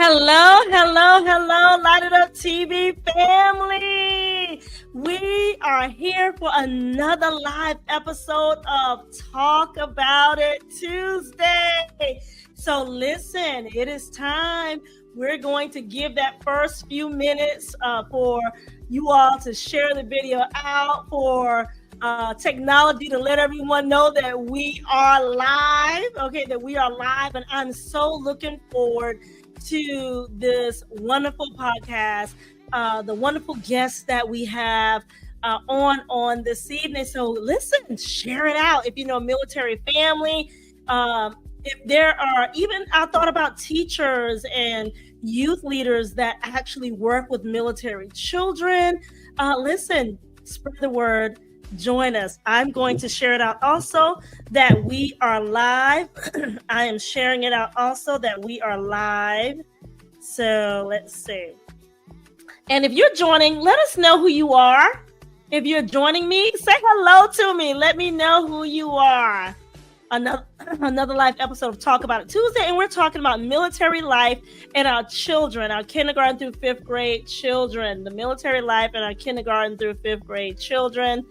Hello, Light It Up TV family. We are here for another live episode of Talk About It Tuesday. So listen, it is time. We're going to give that first few minutes for you all to share the video out, for technology to let everyone know that we are live. Okay, that we are live, and I'm so looking forward to this wonderful podcast, the wonderful guests that we have on this evening. So listen, share it out. If you know military family, if there are even, I thought about teachers and youth leaders that actually work with military children. Listen, spread the word. Join us. I'm going to share it out also that we are live. I am sharing it out also that we are live. So let's see. And if you're joining, let us know who you are. If you're joining me, say hello to me. Let me know who you are. Another live episode of Talk About It Tuesday, and we're talking about military life and our children, our kindergarten through fifth grade children, the military life and our kindergarten through fifth grade children.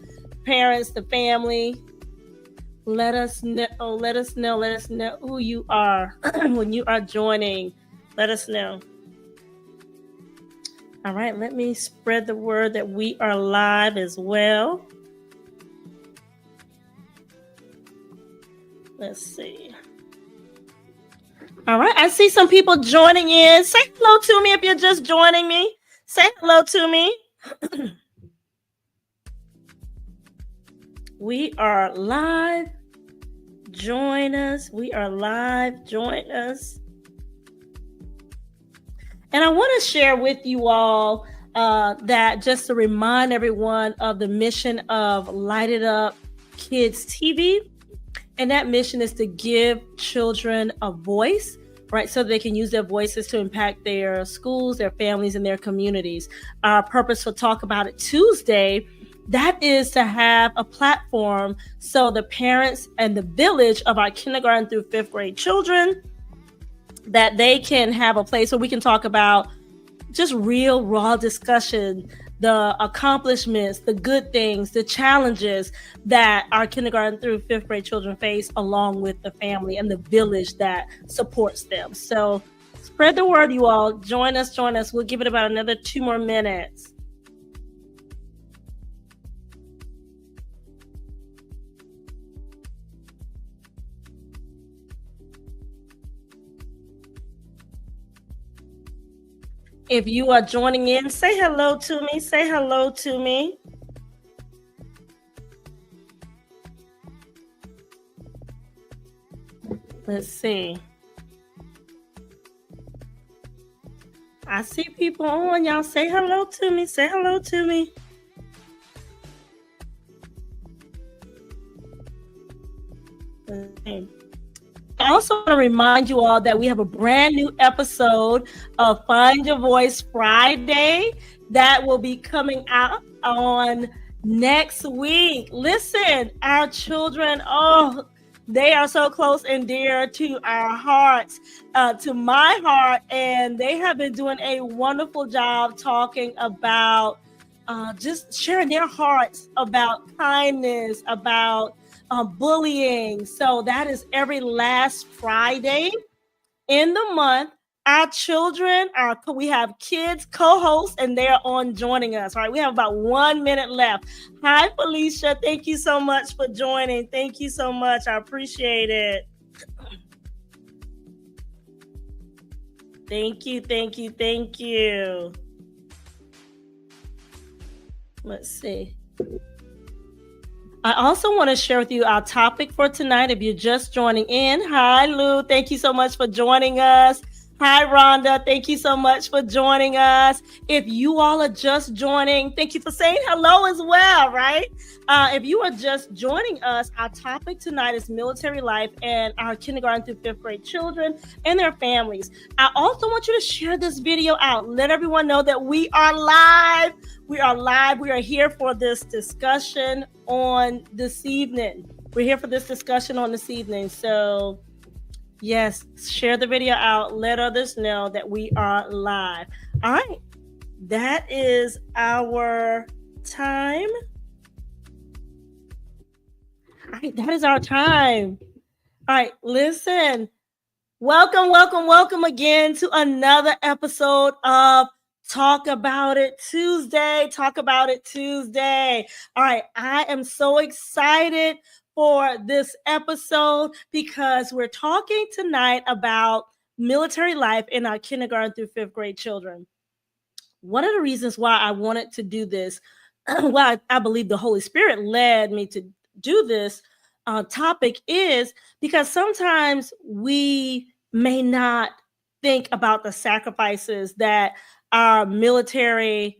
Parents, the family, let us know who you are when you are joining. Let us know. All right, let me spread the word that we are live as well. Let's see. All right, I see some people joining in. Say hello to me if you're just joining me. Say hello to me. We are live. Join us. We are live. Join us. And I want to share with you all that just to remind everyone of the mission of Light It Up Kids TV. And that mission is to give children a voice, right? So they can use their voices to impact their schools, their families, and their communities. Our purpose for Talk About It Tuesday, that is to have a platform so the parents and the village of our kindergarten through fifth grade children, that they can have a place where we can talk about just real, raw discussion, the accomplishments, the good things, the challenges that our kindergarten through fifth grade children face, along with the family and the village that supports them. So spread the word, you all. Join us. We'll give it about another 2 more minutes. If you are joining in, say hello to me. Say hello to me. Let's see. I see people on. Y'all say hello to me. Say hello to me. Okay. I also want to remind you all that we have a brand new episode of Find Your Voice Friday that will be coming out on next week. Listen, our children, they are so close and dear to our hearts, to my heart, and they have been doing a wonderful job talking about just sharing their hearts about kindness, about bullying. So that is every last Friday in the month. Our children we have kids co-hosts, and they're on joining us. All right, we have about 1 minute left. Hi, Felicia. Thank you so much for joining. Thank you so much. I appreciate it. Thank you. Let's see. I also want to share with you our topic for tonight. If you're just joining in, hi, Lou. Thank you so much for joining us. Hi, Rhonda. Thank you so much for joining us. If you all are just joining, thank you for saying hello as well, right? If you are just joining us, our topic tonight is military life and our kindergarten through fifth grade children and their families. I also want you to share this video out. Let everyone know that we are live. We are live. We are here for this discussion on this evening. So Yes, share the video out. Let others know that we are live. All right. That is our time. All right, that is our time. All right, listen. Welcome again to another episode of Talk About It Tuesday. Talk About It Tuesday. All right, I am so excited for this episode because we're talking tonight about military life in our kindergarten through fifth grade children. One of the reasons why I wanted to do this, why I believe the Holy Spirit led me to do this topic is because sometimes we may not think about the sacrifices that our military,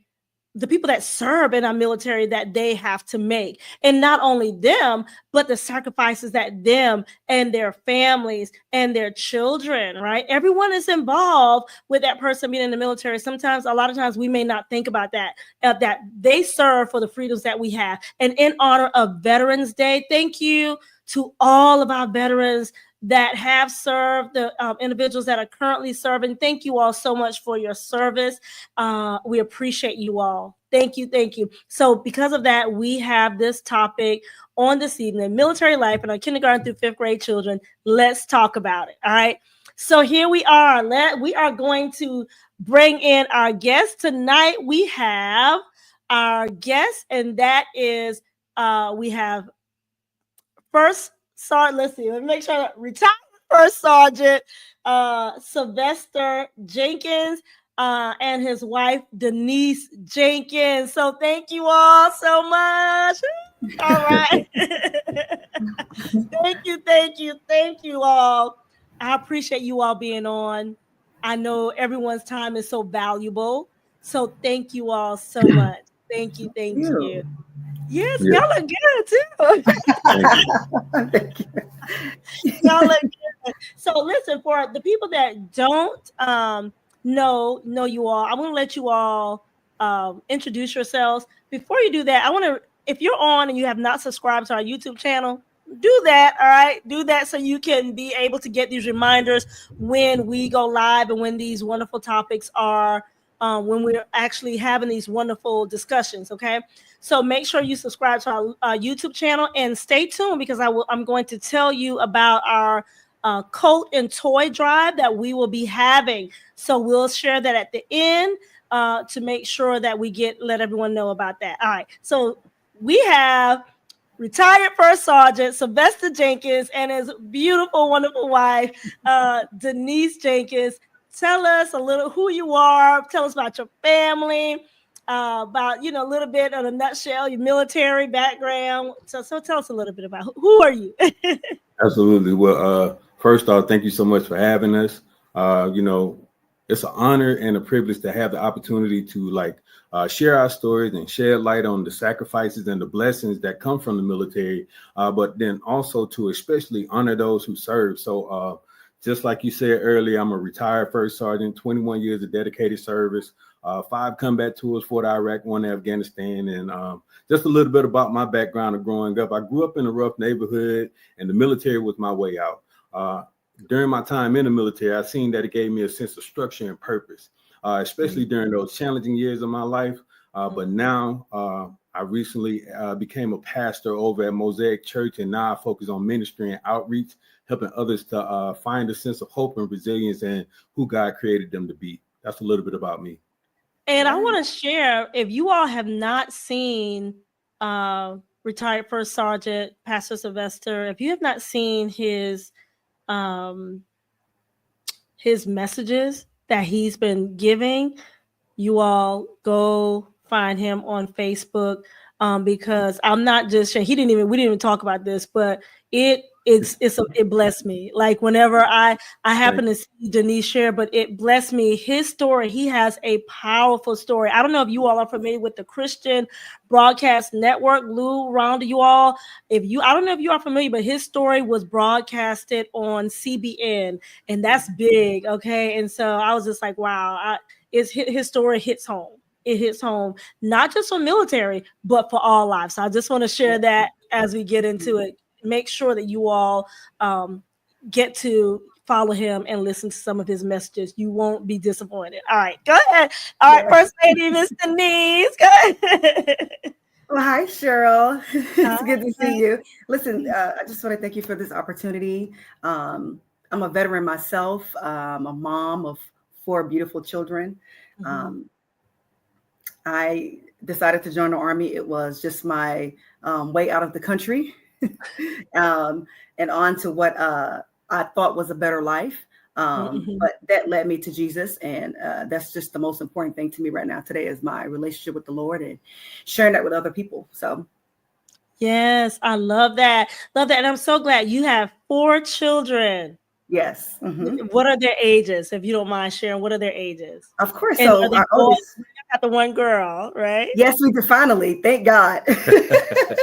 the people that serve in our military, that they have to make. And not only them, but the sacrifices that them and their families and their children, right? Everyone is involved with that person being in the military. Sometimes, a lot of times, we may not think about that, that they serve for the freedoms that we have. And in honor of Veterans Day, thank you to all of our veterans that have served, the individuals that are currently serving. Thank you all so much for your service. We appreciate you all. Thank you. Thank you. So because of that, we have this topic on this evening, military life and our kindergarten through fifth grade children. Let's talk about it. All right. So here we are. We are going to bring in our guest tonight. We have our guest, and that is we have First Sergeant, let's see, let me make sure, retired First Sergeant Sylvester Jenkins and his wife, Denise Jenkins. So thank you all so much. All right. Thank you all. I appreciate you all being on. I know everyone's time is so valuable. So thank you all so much. Thank you. Yes, y'all look good too. Y'all look good. So listen, for the people that don't know you all, I'm gonna let you all introduce yourselves. Before you do that, I want to, if you're on and you have not subscribed to our YouTube channel, do that. All right, do that so you can be able to get these reminders when we go live and when these wonderful topics are when we're actually having these wonderful discussions. Okay, so make sure you subscribe to our YouTube channel and stay tuned because I'm going to tell you about our coat and toy drive that we will be having. So we'll share that at the end to make sure that we let everyone know about that. All right, so we have retired First Sergeant Sylvester Jenkins and his beautiful, wonderful wife, Denise Jenkins. Tell us a little who you are. Tell us about your family, about, a little bit in a nutshell, your military background. So tell us a little bit about who are you? Absolutely. Well, first off, thank you so much for having us. It's an honor and a privilege to have the opportunity to share our stories and shed light on the sacrifices and the blessings that come from the military, but then also to especially honor those who serve. So just like you said earlier, I'm a retired First Sergeant, 21 years of dedicated service, 5 combat tours, 4 to Iraq, 1 to Afghanistan, and just a little bit about my background of growing up. I grew up in a rough neighborhood, and the military was my way out. During my time in the military, I seen that it gave me a sense of structure and purpose, especially during those challenging years of my life. But now I recently became a pastor over at Mosaic Church, and now I focus on ministry and outreach, helping others to find a sense of hope and resilience and who God created them to be. That's a little bit about me. And I want to share, if you all have not seen retired First Sergeant Pastor Sylvester, if you have not seen his messages that he's been giving, you all go find him on Facebook, because I'm not just sharing. We didn't even talk about this, but it blessed me. Like whenever I happen to see Denise share, but it blessed me. His story, he has a powerful story. I don't know if you all are familiar with the Christian Broadcast Network, Lou, Rhonda, you all. I don't know if you are familiar, but his story was broadcasted on CBN, and that's big. Okay. And so I was just like, wow, his story hits home. It hits home, not just for military, but for all lives. So I just want to share that as we get into it. Make sure that you all get to follow him and listen to some of his messages. You won't be disappointed. All right, go ahead. All right, First Lady, Miss Denise, go ahead. Well, hi, Cheryl. Hi. It's good to see you. Listen, I just want to thank you for this opportunity. I'm a veteran myself. I'm a mom of 4 beautiful children. I decided to join the Army. It was just my way out of the country and on to what I thought was a better life. But that led me to Jesus. And that's just the most important thing to me right now today is my relationship with the Lord and sharing that with other people. So. Yes, I love that. Love that. And I'm so glad you have 4 children. Yes. What are their ages? If you don't mind sharing, what are their ages? Of course. And So our oldest, got the one girl, right? Yes, we did finally. Thank God.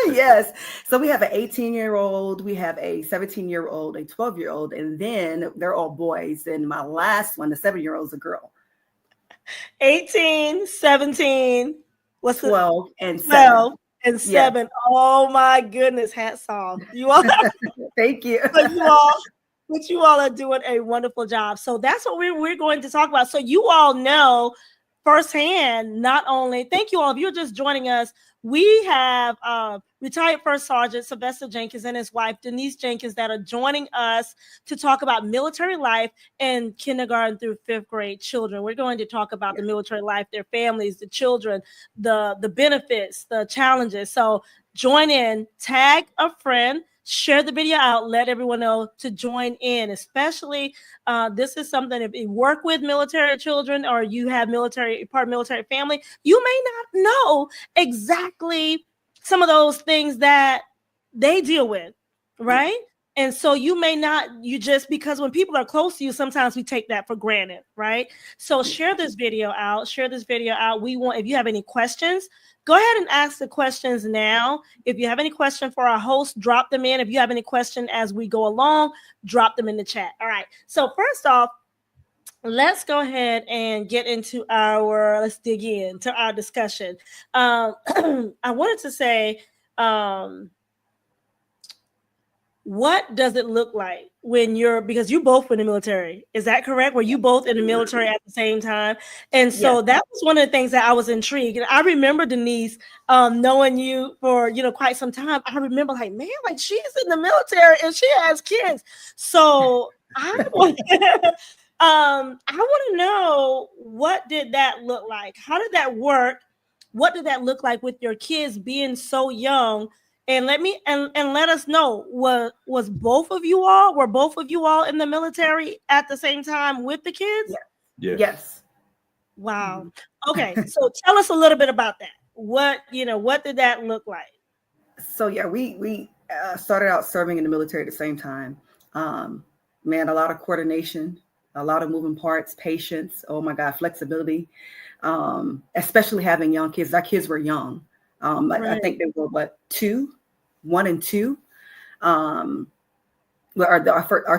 Yes. So we have an 18-year-old, we have a 17-year-old, a 12-year-old, and then they're all boys. And my last one, the 7-year-old, is a girl. 18, 17, what's 12 and 12 7. and 7. Yes. Oh my goodness. Hats off. You all thank you. But you all are doing a wonderful job. So that's what we're going to talk about. So you all know firsthand, not only, thank you all, if you're just joining us, we have retired First Sergeant Sylvester Jenkins and his wife, Denise Jenkins, that are joining us to talk about military life and kindergarten through 5th grade children. We're going to talk about the military life, their families, the children, the benefits, the challenges. So join in, tag a friend, share the video out, let everyone know to join in, especially this is something if you work with military children or you have part of military family, you may not know exactly some of those things that they deal with, right? And so because when people are close to you, sometimes we take that for granted, right? So share this video out. If you have any questions, go ahead and ask the questions now. If you have any question for our host, drop them in. If you have any question as we go along, drop them in the chat. All right. So first off, let's go ahead and get into let's dig into our discussion. I wanted to say, what does it look like when because you both were in the military? Is that correct? Were you both in the military at the same time? And so that was one of the things that I was intrigued. And I remember Denise, knowing you for, quite some time. I remember man, she's in the military and she has kids. So I want to know, what did that look like? How did that work? What did that look like with your kids being so young? And let us know, were both of you all in the military at the same time with the kids? Yes. Wow. Okay. So tell us a little bit about that. What did that look like? So we started out serving in the military at the same time. Man, a lot of coordination, a lot of moving parts, patience. Oh my God, flexibility. Especially having young kids. Our kids were young. Right. I think they were 1 and 2. Our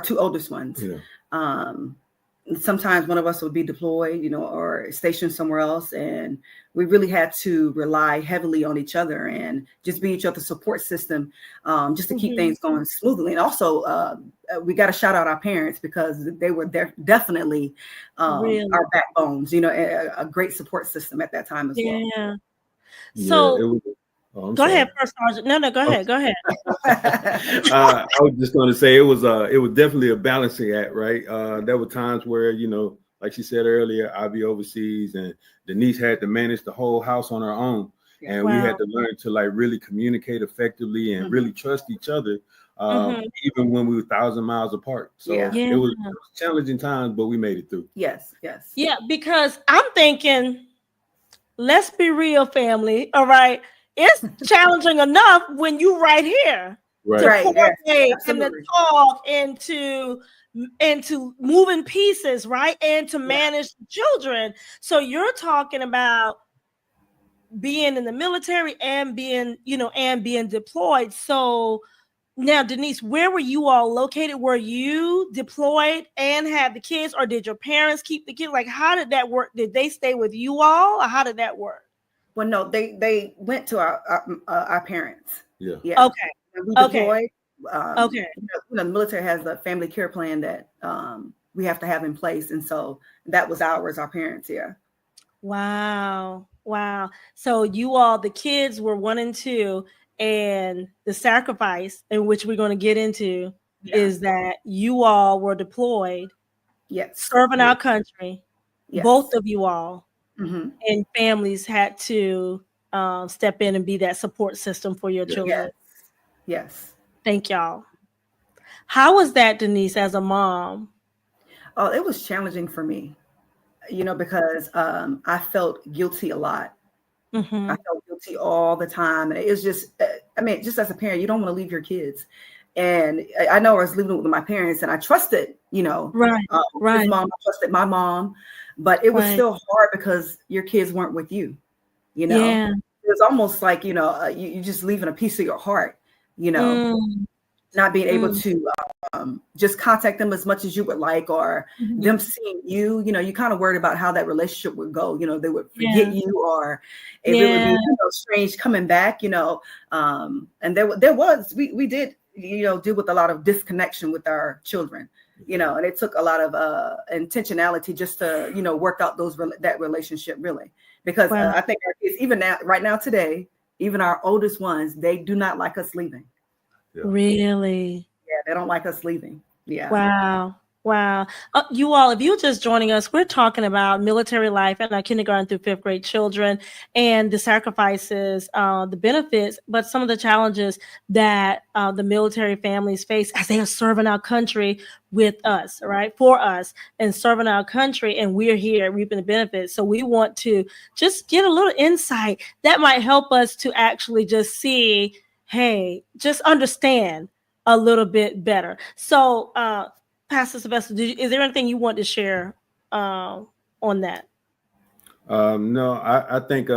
2 oldest ones. Sometimes one of us would be deployed, or stationed somewhere else, and we really had to rely heavily on each other and just be each other's support system, just to keep things going smoothly. And also, we got to shout out our parents because they were definitely our backbones. A great support system at that time as well. So. Go ahead, First Sergeant. No, go ahead. Go ahead. I was just going to say it was definitely a balancing act, right? There were times where, like she said earlier, I'd be overseas and Denise had to manage the whole house on her own. And we had to learn to really communicate effectively and really trust each other, even when we were 1,000 miles apart. So it was challenging times, but we made it through. Yes. Yeah, because I'm thinking, let's be real, family. All right. It's challenging enough when you right here to coordinate and to talk and to moving pieces, right? And to manage children. So you're talking about being in the military and being deployed. So now, Denise, where were you all located? Were you deployed and had the kids, or did your parents keep the kids? How did that work? Did they stay with you all, or how did that work? Well, no, they went to our parents. Okay. And we deployed. Okay. The military has a family care plan that we have to have in place. And so that was ours, our parents. Yeah. Wow. Wow. So you all, the kids were 1 and 2, and the sacrifice in which we're going to get into is that you all were deployed, Yes. serving our country, Yes. both of you all, Mm-hmm. and families had to step in and be that support system for your children. Yes. Thank y'all. How was that, Denise, as a mom? Oh, it was challenging for me, because I felt guilty a lot. Mm-hmm. I felt guilty all the time. And it was just, just as a parent, you don't want to leave your kids. And I know I was living with my parents and I trusted, Right. his mom, I trusted my mom, but it was still hard because your kids weren't with you, Yeah. It was almost like, you just leaving a piece of your heart, not being able to just contact them as much as you would like, or them seeing you, you kind of worried about how that relationship would go. They would forget you, or if it would be strange coming back, and we did, deal with a lot of disconnection with our children, and it took a lot of intentionality just to, work out that relationship really, because I think our kids, even now, right now, today, even our oldest ones, they do not like us leaving. Yeah. Really? Yeah, they don't like us leaving. Yeah. Wow. Wow. You all, if you're just joining us, we're talking about military life and our kindergarten through 5th grade children and the sacrifices, the benefits, but some of the challenges that the military families face as they are serving our country with us, right? For us, and serving our country. And we're here reaping the benefits. So we want to just get a little insight that might help us to actually just see, hey, just understand a little bit better. So, Pastor Sylvester, is there anything you want to share on that? No, I think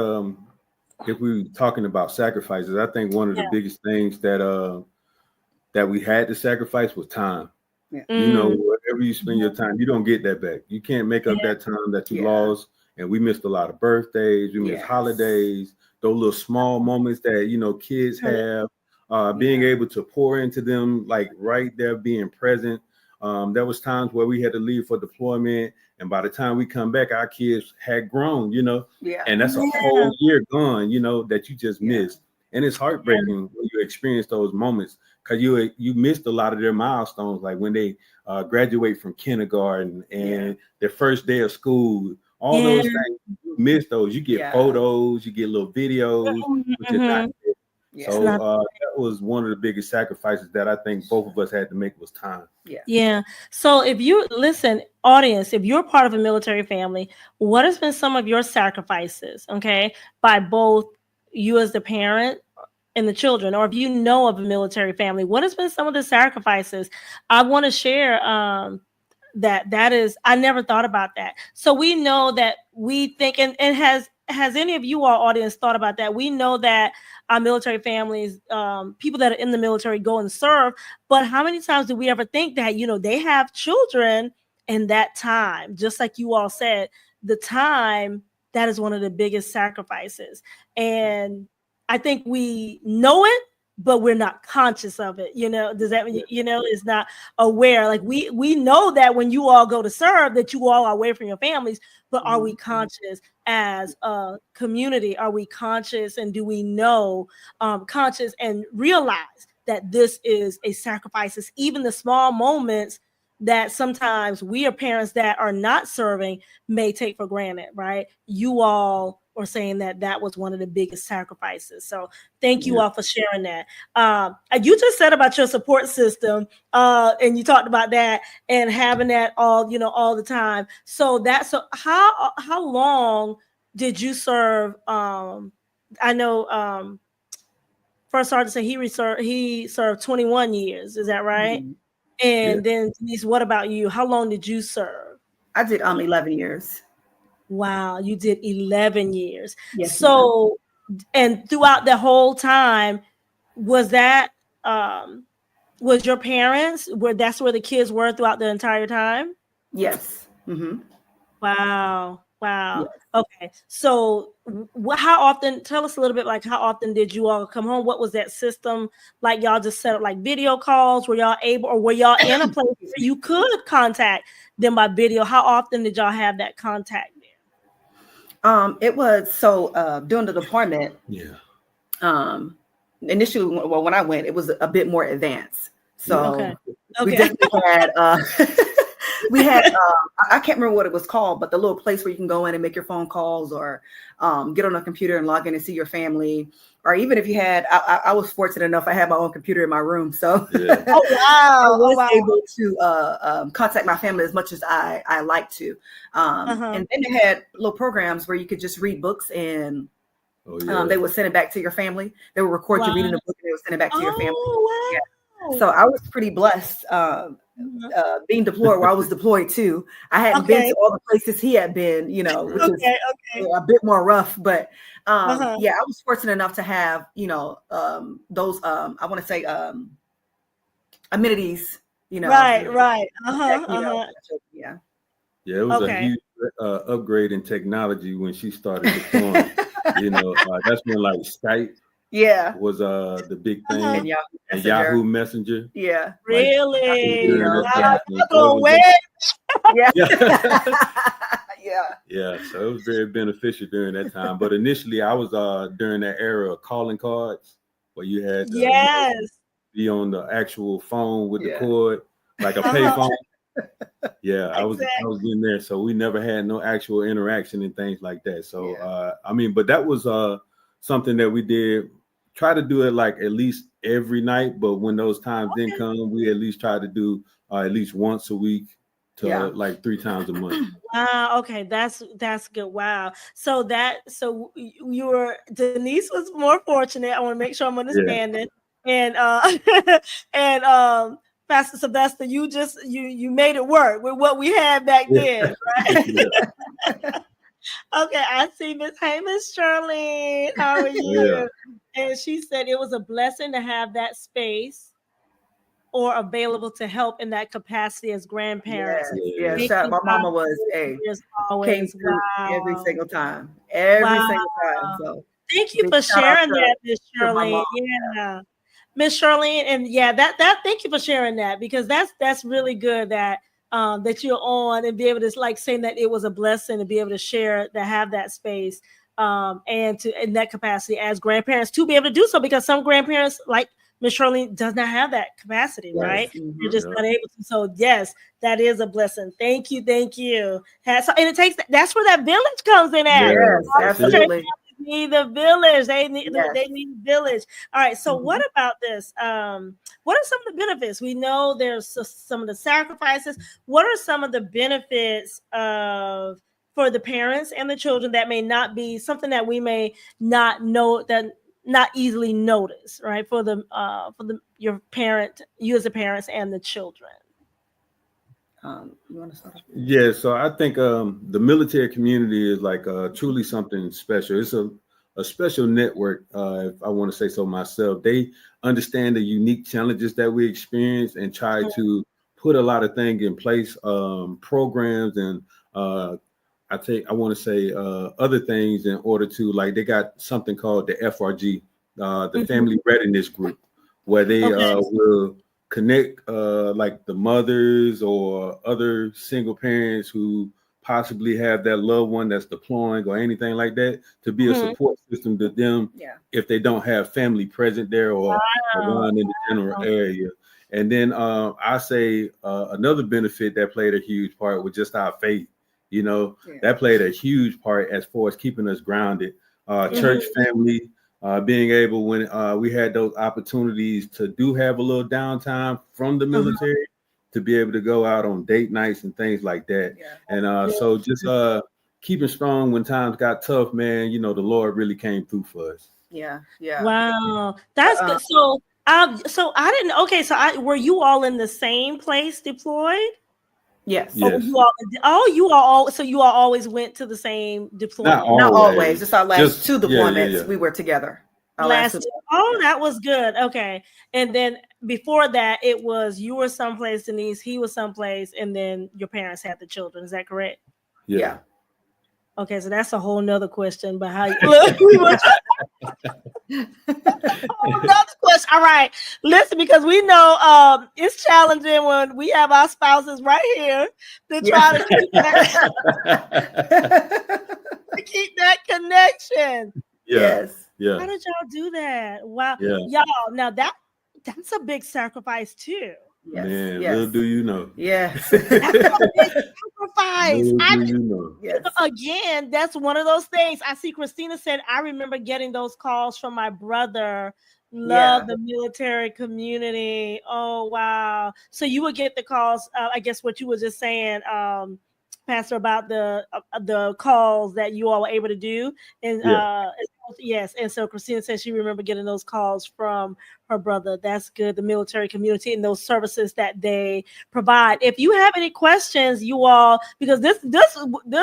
if we're talking about sacrifices, I think one of the biggest things that we had to sacrifice was time. Yeah. Wherever you spend your time, you don't get that back. You can't make up that time that you lost. And we missed a lot of birthdays. We missed holidays, those little small moments that, kids have, being able to pour into them, like right there, being present. There was times where we had to leave for deployment. And by the time we come back, our kids had grown, and that's a whole year gone, that you just missed. And it's heartbreaking when you experience those moments, because you missed a lot of their milestones, like when they graduate from kindergarten and their first day of school, all those things, you miss those. You get photos, you get little videos, which is not good. So that was one of the biggest sacrifices that I think both of us had to make was time. Yeah. So if you listen, audience, if you're part of a military family, what has been some of your sacrifices, okay, by both you as the parent and the children, or if you know of a military family, what has been some of the sacrifices? I want to share that is, I never thought about that. So we know that we think, and has any of you, our audience, thought about that? We know that our military families, people that are in the military go and serve, but how many times do we ever think that, they have children in that time? Just like you all said, the time, that is one of the biggest sacrifices. And I think we know it, but we're not conscious of it. Does that mean, is not aware? Like we know that when you all go to serve, that you all are away from your families, but are we conscious as a community? Are we conscious, and do we know, conscious and realize that this is a sacrifice? It's even the small moments that sometimes we are parents that are not serving may take for granted, right? You all are saying that was one of the biggest sacrifices. So thank you all for sharing that. You just said about your support system, and you talked about that and having that all the time. So how long did you serve? I know First Sergeant said he served 21 years. Is that right? Mm-hmm. And then Denise, what about you? How long did you serve? I did 11 years. Wow, you did 11 years. Yes. So, and throughout the whole time, was that was your parents that's where the kids were throughout the entire time? Yes. Mm-hmm. Wow. Wow. Yes. Okay. So how often, tell us a little bit, like how often did you all come home? What was that system like? Y'all just set up like video calls? Were y'all able, or were y'all in a place where you could contact them by video? How often did y'all have that contact there? It was so during the deployment. Yeah. Initially, well, when I went, it was a bit more advanced. So we Okay. definitely had we had I can't remember what it was called, but the little place where you can go in and make your phone calls or get on a computer and log in and see your family. Or even if you had, I was fortunate enough, I had my own computer in my room, so Yeah. Oh I wow! was Oh wow! able to contact my family as much as I like to. And then they had little programs where you could just read books and they would send it back to your family. They would record you reading the book and they would send it back to your family. Wow. Yeah. So I was pretty blessed being deployed where I was deployed too. I hadn't been to all the places he had been, you know, which is a bit more rough. But yeah, I was fortunate enough to have, you know, those I want to say amenities, you know. Right. Yeah. Yeah, it was a huge upgrade in technology when she started deploying. You know, that's when like Skype was the big thing, and Yahoo Messenger. Yeah. Really? Like, yeah. Yeah. Yeah. So it was very beneficial during that time. But initially, I was during that era of calling cards where you had to be on the actual phone with the cord, like a payphone. Yeah, I was in there, so we never had no actual interaction and things like that. So I mean, but that was something that we did. Try to do it like at least every night, but when those times didn't come, we at least try to do at least once a week to like 3 times a month. Wow. Okay, that's good. Wow. So you were, Denise was more fortunate. I want to make sure I'm understanding. And and Pastor Sylvester, you just you made it work with what we had back then, right? Okay, I see Miss. Hey, Miss Shirley, how are you? And she said it was a blessing to have that space or available to help in that capacity as grandparents. Yeah. My mama was came through every single time. Every single time. So thank you for sharing that, Miss Shirley. Yeah. Miss Shirley, and that thank you for sharing that, because that's really good that that you're on and be able to like saying that it was a blessing to be able to share, to have that space and to in that capacity as grandparents to be able to do so, because some grandparents like Miss Shirley does not have that capacity, right? You're just not able to. So yes, that is a blessing. Thank you. And it takes that's where that village comes in at. Yes, absolutely. Need the village. They need village. All right. So what about this? What are some of the benefits? We know there's some of the sacrifices. What are some of the benefits of for the parents and the children that may not be something that we may not know, that not easily notice, right? For your parent, you as the parents and the children. You want to start? Yeah, so I think the military community is like truly something special. It's a special network, if I want to say so myself. They understand the unique challenges that we experience and try to put a lot of things in place, programs and I want to say other things in order to, like, they got something called the FRG, the Family Readiness Group, where they will connect like the mothers or other single parents who possibly have that loved one that's deploying or anything like that, to be a support system to them if they don't have family present there or around in the general area. And then I say another benefit that played a huge part was just our faith. You know, that played a huge part as far as keeping us grounded. Church family, being able, when we had those opportunities to have a little downtime from the military, to be able to go out on date nights and things like that. And so just keeping strong when times got tough, man, you know, the Lord really came through for us. Yeah. Wow. That's good. So I didn't, were you all in the same place deployed? Yes. Yes. You all always went to the same deployment? Not always. Just our last two deployments, we were together. That was good. Okay. And then before that, it was you were someplace, Denise, he was someplace, and then your parents had the children. Is that correct? Yeah. Okay, so that's a whole nother question. But how you look? We were another question. All right, listen, because we know it's challenging when we have our spouses right here to try to keep that connection. Yes. Yeah. How did y'all do that? Wow, Yeah. y'all. Now that's a big sacrifice too. Yes. Man, Yes. little do you know. Yes. That's a big sacrifice. Little do you know. Yes. Again, that's one of those things. I see Christina said, I remember getting those calls from my brother. Love the military community. Oh, wow. So you would get the calls, I guess what you were just saying, Pastor, about the calls that you all were able to do. And yes. And so Christina said she remember getting those calls from her brother. That's good. The military community and those services that they provide. If you have any questions, you all, because this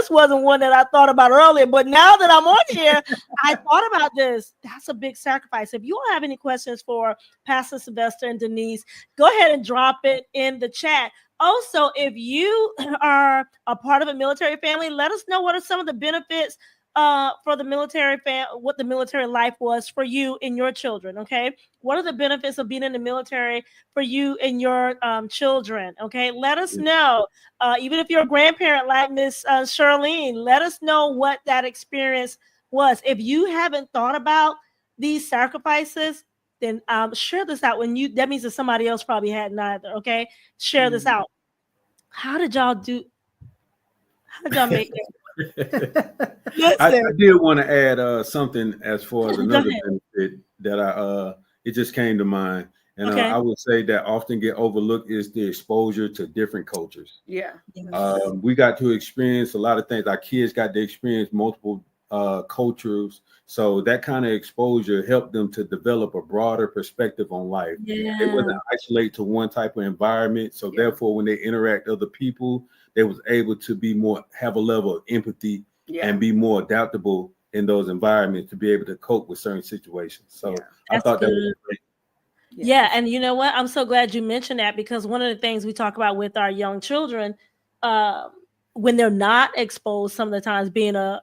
wasn't one that I thought about earlier, but now that I'm on here, I thought about this. That's a big sacrifice. If you all have any questions for Pastor Sylvester and Denise, go ahead and drop it in the chat. Also, if you are a part of a military family, let us know what are some of the benefits for the military what the military life was for you and your children. Okay, what are the benefits of being in the military for you and your children? Okay, let us know. Even if you're a grandparent like Miss Charlene, let us know what that experience was. If you haven't thought about these sacrifices, then share this out. That means that somebody else probably hadn't either. Okay, share this out. How did y'all make it? I did want to add something as far as another benefit that it just came to mind. And I would say that often get overlooked is the exposure to different cultures. Yeah. We got to experience a lot of things. Our kids got to experience multiple cultures. So that kind of exposure helped them to develop a broader perspective on life. Yeah. They wasn't isolated to one type of environment. So therefore, when they interact with other people, they was able to have a level of empathy and be more adaptable in those environments to be able to cope with certain situations. So I thought that was great. Yeah, and you know what? I'm so glad you mentioned that, because one of the things we talk about with our young children, when they're not exposed, some of the times being a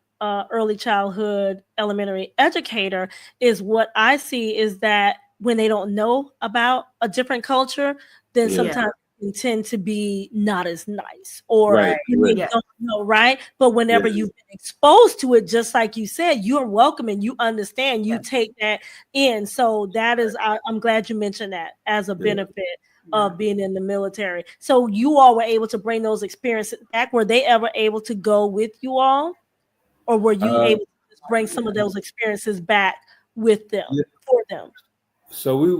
early childhood elementary educator, is what I see is that when they don't know about a different culture, then sometimes they tend to be not as nice, or they don't know, right? But whenever you've been exposed to it, just like you said, you're welcome and you understand, you take that in. So that is, I'm glad you mentioned that as a benefit of being in the military. So you all were able to bring those experiences back. Were they ever able to go with you all? Or were you able to bring some of those experiences back with them, for them? So we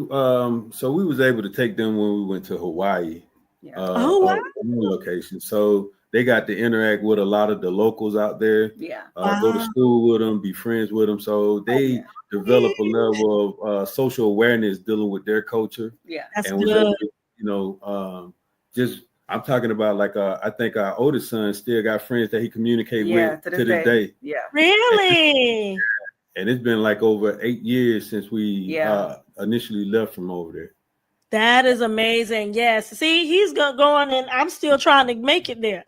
was able to take them when we went to Hawaii. Wow. Location. So they got to interact with a lot of the locals out there. Go to school with them, be friends with them. So they develop a level of social awareness dealing with their culture. That's and good. I'm talking about, like, I think our oldest son still got friends that he communicate with to this day. Really? And it's been like over 8 years since we initially left from over there. That is amazing. Yes. See, he's going, and I'm still trying to make it there.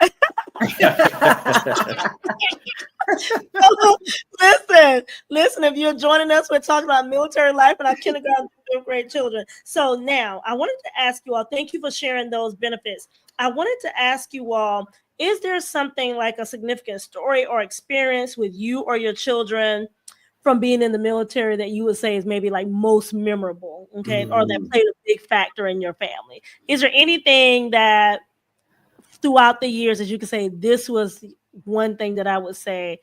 Listen, if you're joining us, we're talking about military life and our kindergarten to 5th grade children. So now I wanted to ask you all, thank you for sharing those benefits. I wanted to ask you all, is there something like a significant story or experience with you or your children from being in the military that you would say is maybe like most memorable, or that played a big factor in your family? Is there anything that throughout the years that you could say, this was one thing that I would say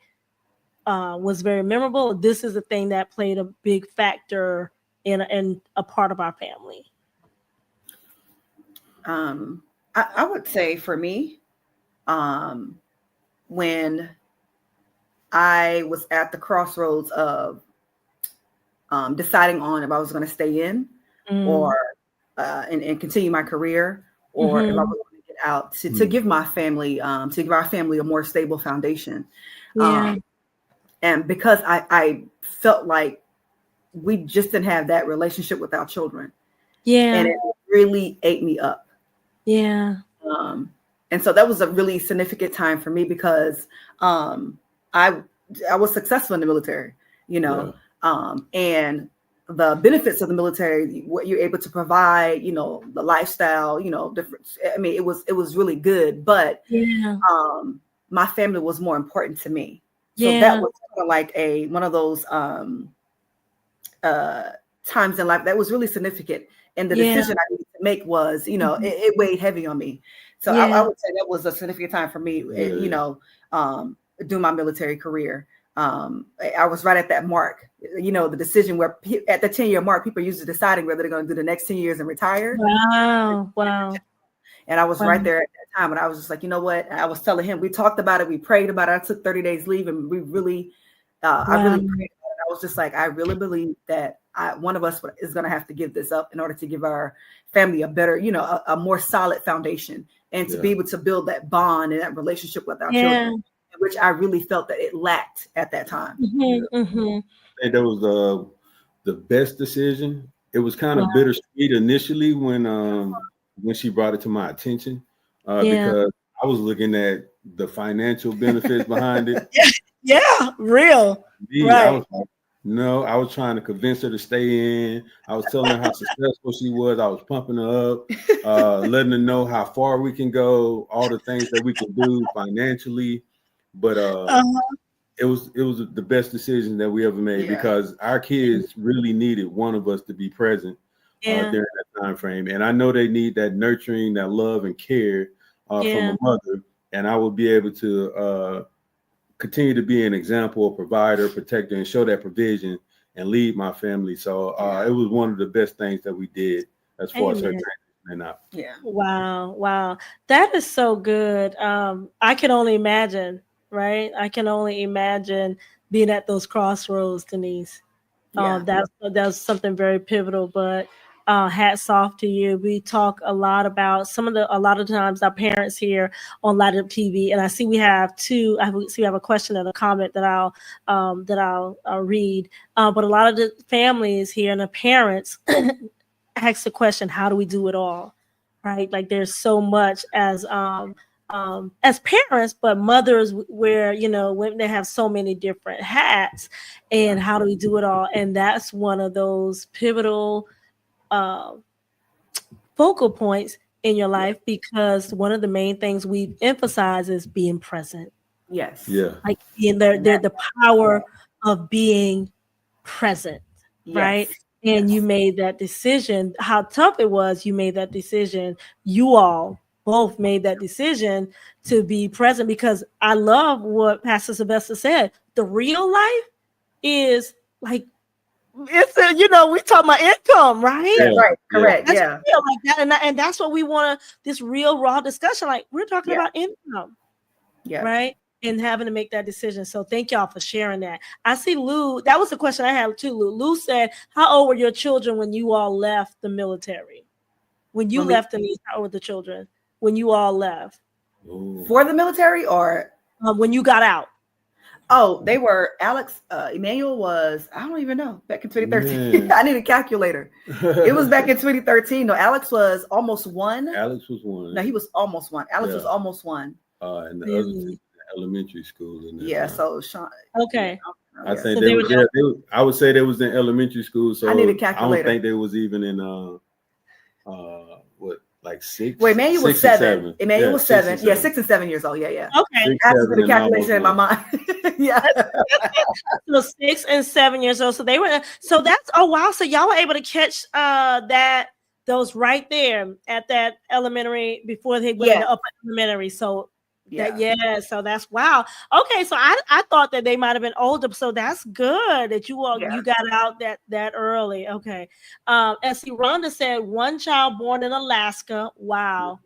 was very memorable? This is a thing that played a big factor in a part of our family. I would say for me, when I was at the crossroads of deciding on if I was going to stay in or and continue my career, or if I was going to get out to give my family, to give our family a more stable foundation. And because I felt like we just didn't have that relationship with our children. And it really ate me up. And so that was a really significant time for me, because I was successful in the military, and the benefits of the military, what you're able to provide, the lifestyle, different. I mean, it was really good, but my family was more important to me. So that was kind of like one of those times in life that was really significant. And the decision I needed to make was, it weighed heavy on me. So I would say that was a significant time for me, doing my military career. I was right at that mark, the decision where at the 10-year mark, people are usually deciding whether they're going to do the next 10 years and retire. Wow. And I was right there at that time. And I was just like, you know what? I was telling him, we talked about it. We prayed about it. I took 30 days leave and we really, I really prayed about it. I was just like, I really believe that one of us is going to have to give this up in order to give our family a better, a more solid foundation and to be able to build that bond and that relationship with our children, which I really felt that it lacked at that time. I think that was the best decision. It was kind of bittersweet initially when she brought it to my attention because I was looking at the financial benefits behind it. Real. I was like, no, I was trying to convince her to stay in. I was telling her how successful she was. I was pumping her up, letting her know how far we can go, all the things that we can do financially. But it was the best decision that we ever made because our kids really needed one of us to be present during that time frame. And I know they need that nurturing, that love and care from a mother. And I will be able to continue to be an example, a provider, protector, and show that provision and lead my family. So it was one of the best things that we did as far as her transitioning out. Wow. That is so good. I can only imagine, right? I can only imagine being at those crossroads, Denise. That's something very pivotal, but hats off to you. We talk a lot about a lot of times our parents here on Light Up TV, and I see we have a question and a comment that I'll read. But a lot of the families here and the parents ask the question, how do we do it all? Right? Like there's so much as parents, but mothers where, when they have so many different hats, and how do we do it all? And that's one of those pivotal focal points in your life, because one of the main things we emphasize is being present. Yes. Yeah. Like they're the power of being present, right? And you made that decision. How tough it was, you made that decision. You all both made that decision to be present, because I love what Pastor Sylvester said. The real life is like, it's we talk about income, right? Right, correct. That's real, like that, and that's what we want this real raw discussion. Like we're talking about income, right? And having to make that decision. So thank y'all for sharing that. I see Lou. That was the question I had too. Lou said, "How old were your children when you all left the military? When you left, Denise, how old were the children when you all left? For the military or when you got out?" Oh, they were Alex. Emmanuel was, I don't even know, back in 2013. I need a calculator. It was back in 2013. No, Alex was almost 1. Alex was 1. No, he was almost 1. Alex was almost 1. And the other elementary school. So Sean. Okay. I think they were. I would say they was in elementary school. So I need a calculator. I don't think they was even in like 6. Wait, Emmanuel was 7. Emmanuel was 7. 6 and 7 years old. Okay. I have to put a calculation in my mind. So 6 and 7 years old. So they were. So that's wow. So y'all were able to catch those right there at that elementary before they went into upper elementary. So. So that's wow. Okay, so I thought that they might have been older, so that's good that you got out that early. Okay. And see, Rhonda said 1 child born in Alaska. Wow.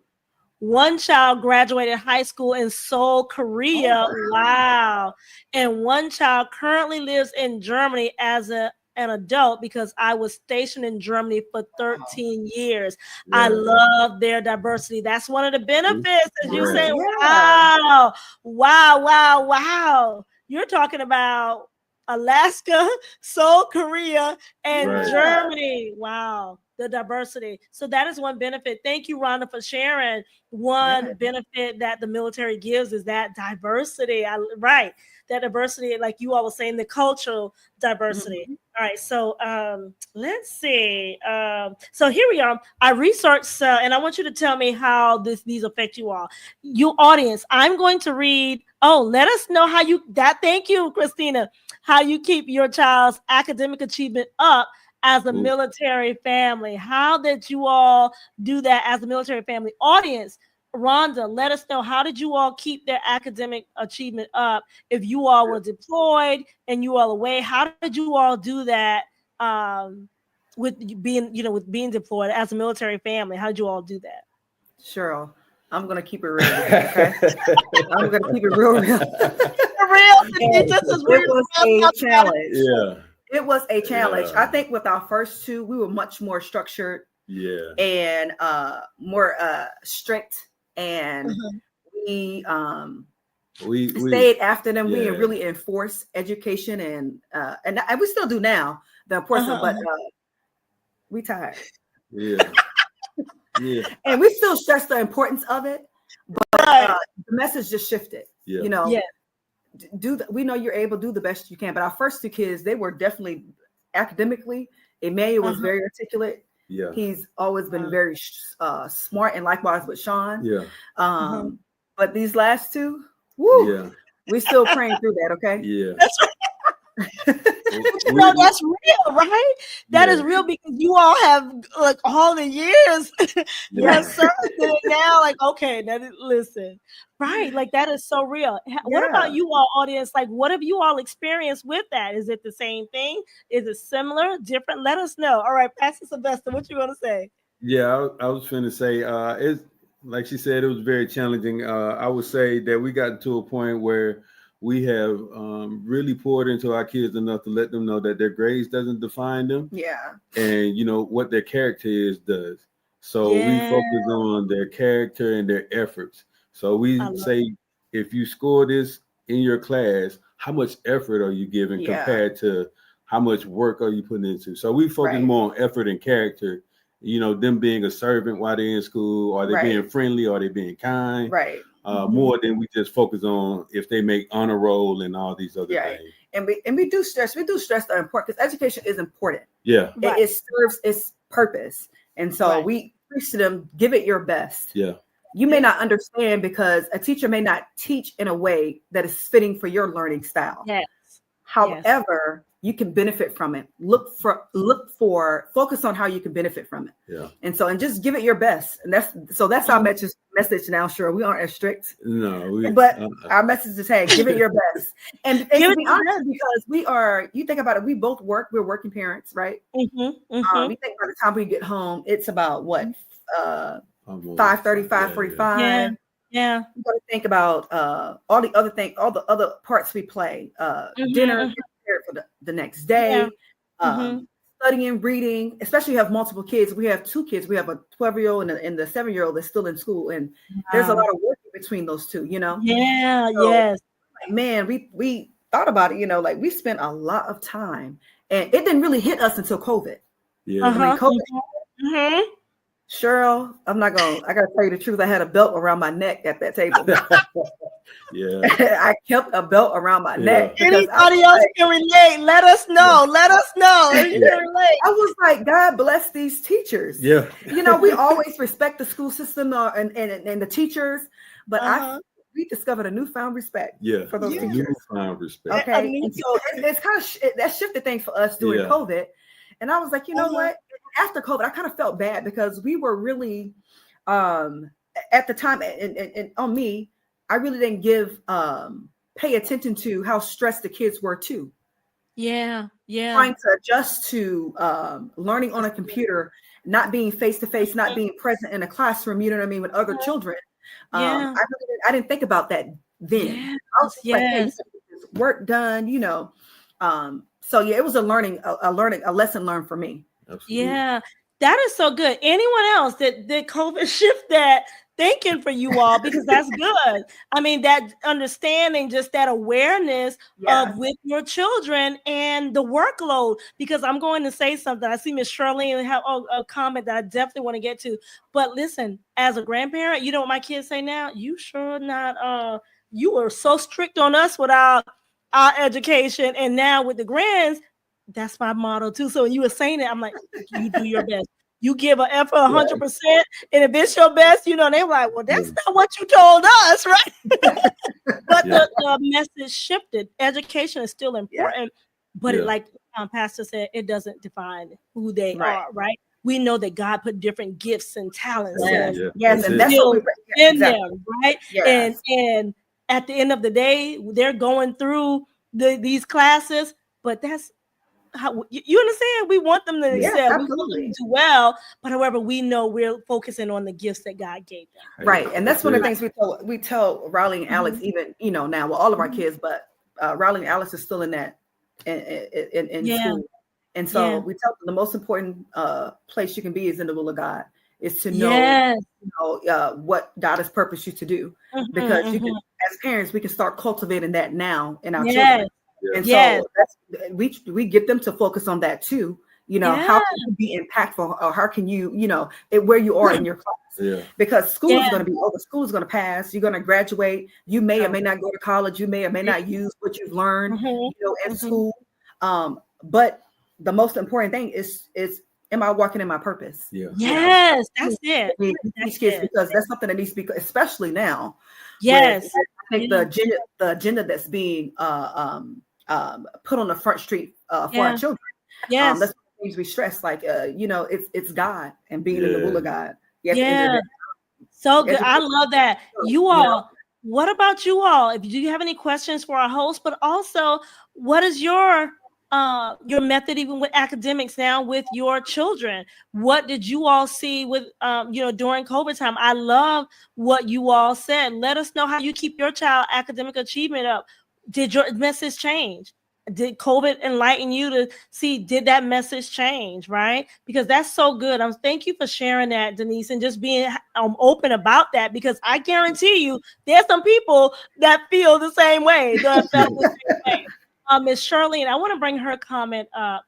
1 child graduated high school in Seoul, Korea. Wow. And 1 child currently lives in Germany as an adult, because I was stationed in Germany for 13 years. I love their diversity. That's one of the benefits, as you say. Wow. You're talking about Alaska, Seoul, Korea, and Germany. Wow. the diversity. So that is one benefit. Thank you, Rhonda, for sharing. One benefit that the military gives is that diversity. Right. That diversity, like you all were saying, the cultural diversity. Mm-hmm. All right. So let's see. So here we are. I researched, and I want you to tell me how these affect you all. You audience, I'm going to read. Oh, let us know how thank you, Christina, how you keep your child's academic achievement up as a military family. How did you all do that as a military family? Audience, Rhonda, let us know, how did you all keep their academic achievement up if you all were deployed and you all away? How did you all do that with being deployed as a military family? How did you all do that? Cheryl, I'm gonna keep it real. Okay, I'm gonna keep it real. It was a challenge. Yeah. It was a challenge. Yeah. I think with our first two, we were much more structured. Yeah. And more strict, and we stayed after them. We really enforced education, and we still do now, the importance, but we tired. Yeah. Yeah. And we still stress the importance of it, but the message just shifted. Yeah. You know, we know you're able to do the best you can. But our first two kids, they were definitely academically. Emmanuel was very articulate. Yeah. He's always been very smart, and likewise with Sean. Yeah. But these last two, we're still praying through that. Okay. Yeah. That's right. That's real, right? That is real, because you all have like all the years you have served it now. Like, okay, listen, right? Like, that is so real. What about you all, audience? Like, what have you all experienced with that? Is it the same thing? Is it similar, different? Let us know. All right, Pastor Sylvester, what you want to say? Yeah, I was going to say, it's like she said, it was very challenging. I would say that we got to a point where we have really poured into our kids enough to let them know that their grades doesn't define them. Yeah. And, what their character does. So we focus on their character and their efforts. So we say, if you score this in your class, how much effort are you giving compared to how much work are you putting into? So we focus more on effort and character, them being a servant while they're in school, are they being friendly, are they being kind? Right. More than we just focus on if they make honor roll and all these other things. And we do stress the importance, because education is important. Yeah. It serves its purpose. And so we preach to them, give it your best. Yeah. You may not understand, because a teacher may not teach in a way that is fitting for your learning style. Yes. However, you can benefit from it. Focus on how you can benefit from it. Yeah. And just give it your best. And that's our message now. Sure, we aren't as strict. No, but our message is, hey, give it your best. And to be honest, because you think about it, we both work. We're working parents, right? You think by the time we get home, it's about what? 5:30, 5:45. Yeah. You got to think about all the other parts we play. Dinner, prepared for the next day. Studying, reading, especially if you have multiple kids. We have two kids. We have a 12-year-old and the 7-year-old that's still in school. And there's a lot of work between those two, Yeah, so, yes. Man, we thought about it, we spent a lot of time, and it didn't really hit us until COVID. Yeah. I mean, COVID. Cheryl, I gotta tell you the truth. I had a belt around my neck at that table. I kept a belt around my neck. Anybody else can relate? Let us know. Let us know. If you can relate. I was like, God bless these teachers. Yeah. We always respect the school system and the teachers, but we discovered a newfound respect for those teachers. Newfound respect. Okay. And so it's kind of that shifted things for us during COVID. And I was like, you know what? After COVID, I kind of felt bad, because we were really, at the time, and on me, I really didn't pay attention to how stressed the kids were too. Yeah. Trying to adjust to learning on a computer, not being face to face, not being present in a classroom. You know what I mean, with other children. I didn't think about that then. I was like, hey, this work done. So it was a lesson learned for me. Absolutely. Yeah, that is so good. Anyone else did COVID shift that thinking for you all because that's good. I mean, that understanding, just that awareness of with your children and the workload. Because I'm going to say something. I see Miss Charlene have a comment that I definitely want to get to. But listen, as a grandparent, you know what my kids say now? You sure not. You were so strict on us with our education, and now with the grands, that's my motto too. So when you were saying it, I'm like, you do your best. You give an effort 100%, and if it's your best, you know, they were like, well, that's not what you told us, right? But the message shifted. Education is still important, but it, like Pastor said, it doesn't define who they are, right? We know that God put different gifts and talents and that's what in them, right? And at the end of the day, they're going through these classes, but that's how you understand. We want them to excel, we want them to do well, but however, we know we're focusing on the gifts that God gave them. Right, and that's one of the things we tell Riley and Alex, even now with all of our kids, but Riley and Alex is still in that in school, and so we tell them the most important place you can be is in the will of God. Is to know, what God has purposed you to do, because you can, as parents, we can start cultivating that now in our children. And so we get them to focus on that too. How can you be impactful, or how can you, where you are in your class? Because school is going to be over. School is going to pass. You're going to graduate. You may or may not go to college. You may or may not use what you've learned, in school. But the most important thing is am I walking in my purpose? Yes, that's it. These kids, because that's something that needs to be, especially now. Yes, I think the agenda that's being put on the front street for our children. Yes, that's what needs to be stressed. Like it's God and being in the will of God. So good. I love that. You all. What about you all? If you have any questions for our host, but also, what is your method even with academics now with your children? What did you all see with during COVID time? I love what you all said. Let us know how you keep your child academic achievement up. Did your message change? Did COVID enlighten you to see, did that message change, right? Because that's so good. Thank you for sharing that, Denise, and just being open about that, because I guarantee you there's some people that feel the same way, that felt the same way. Miss Charlene, I want to bring her comment up.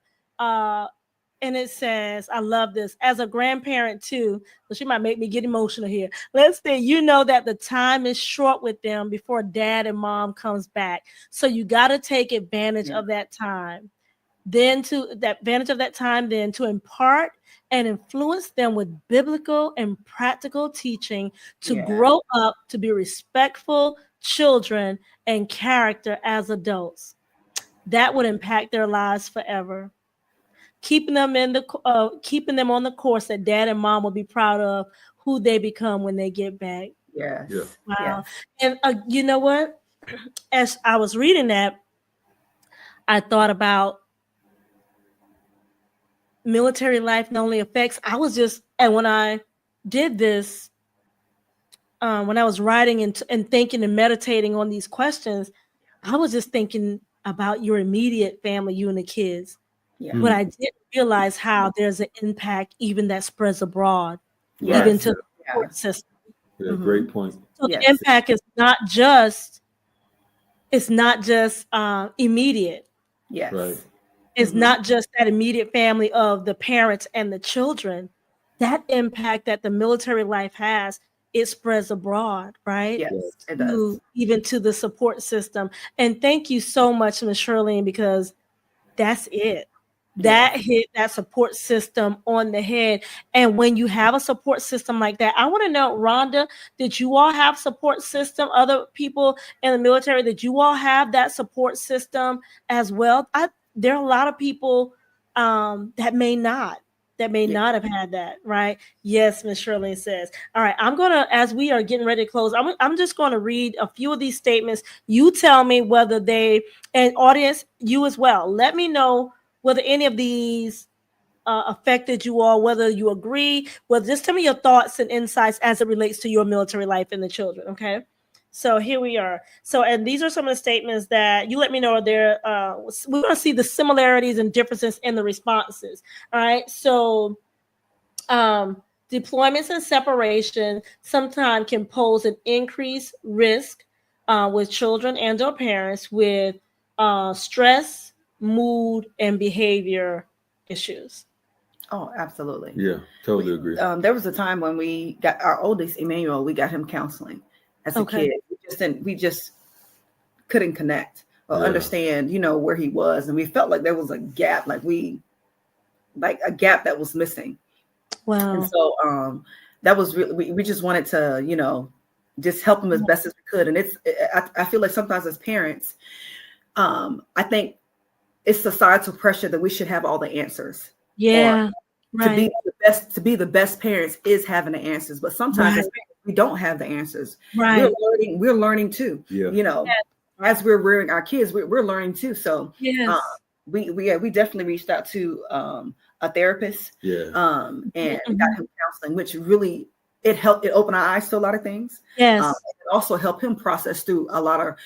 And it says, I love this. As a grandparent too, so she might make me get emotional here. Let's say you know that the time is short with them before dad and mom comes back. So you got to take advantage of that time. Then to impart and influence them with biblical and practical teaching to grow up to be respectful children and character as adults. That would impact their lives forever. Keeping them on the course that dad and mom will be proud of who they become when they get back. Wow. Yes. And you know what? As I was reading that, I thought about military life not only affects. And when I did this, when I was writing and thinking and meditating on these questions, I was just thinking about your immediate family, you and the kids. But I didn't realize how there's an impact even that spreads abroad, even to the support system. Great point. So the impact is not just immediate. Right. It's not just that immediate family of the parents and the children. That impact that the military life has, it spreads abroad, right? Yes, it does. Even to the support system. And thank you so much, Ms. Charlene, because that's it. That hit that support system on the head. And when you have a support system like that, I want to know, Rhonda, did you all have support system? Other people in the military, did you all have that support system as well? There are a lot of people that may not have had that, right? Yes, Ms. Shirley says. All right, I'm gonna, as we are getting ready to close, I'm just gonna read a few of these statements. You tell me whether and audience, you as well, let me know whether any of these affected you all, whether you agree, just tell me your thoughts and insights as it relates to your military life and the children, okay? So here we are. So, and these are some of the statements that you let me know we're going to see the similarities and differences in the responses. All right. So, deployments and separation sometimes can pose an increased risk with children and or parents with stress, mood, and behavior issues. Oh, absolutely. Yeah, totally agree. There was a time when we got our oldest, Emmanuel, we got him counseling as a kid. We just couldn't connect or understand, where he was. And we felt like there was a gap, like a gap that was missing. Wow. And so that was really, we just wanted to, just help him as best as we could. And I feel like sometimes as parents, I think it's societal pressure that we should have all the answers. Yeah. Right. To be the best parents is having the answers, but sometimes as parents, we don't have the answers. Right. We're learning too. Yeah. As we're rearing our kids, we're learning too. So yes. We definitely reached out to a therapist. Yeah. And got him counseling, which really it opened our eyes to a lot of things. Yes. It also helped him process through a lot of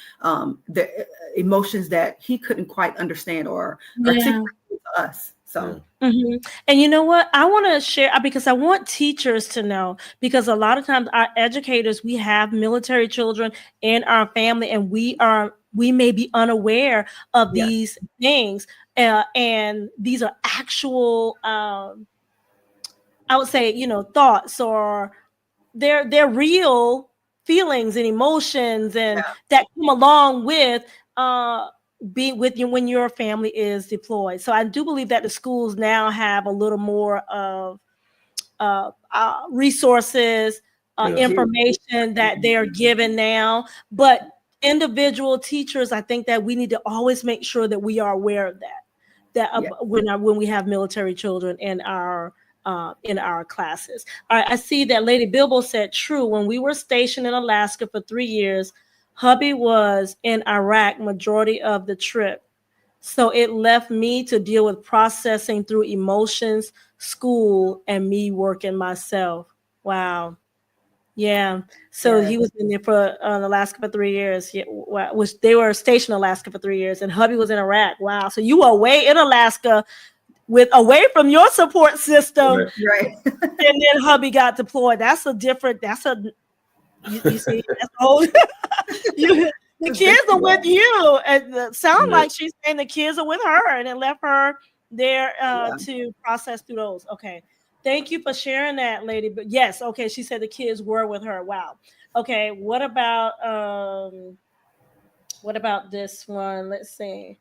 the emotions that he couldn't quite understand or articulate to us. So, and you know what? I want to share because I want teachers to know, because a lot of times our educators, we have military children in our family, and we may be unaware of these things. And these are actual, I would say, thoughts, or they're real feelings and emotions and that come along with, be with you when your family is deployed. So I do believe that the schools now have a little more of resources, information that they're given now. But individual teachers, I think that we need to always make sure that we are aware of when we have military children in our classes. All right, I see that Lady Bilbo said, true. When we were stationed in Alaska for 3 years, hubby was in Iraq majority of the trip. So it left me to deal with processing through emotions, school, and me working myself. Wow. Yeah. So he was in there for Alaska for 3 years. Yeah, which they were stationed in Alaska for 3 years, and hubby was in Iraq. Wow. So you were away in Alaska away from your support system. Right. And then hubby got deployed. You see, that's whole. The kids are with you, and sound like she's saying the kids are with her, and it left her there to process through those. Okay, thank you for sharing that, lady. But yes, okay, she said the kids were with her. Wow. Okay, what about this one? Let's see.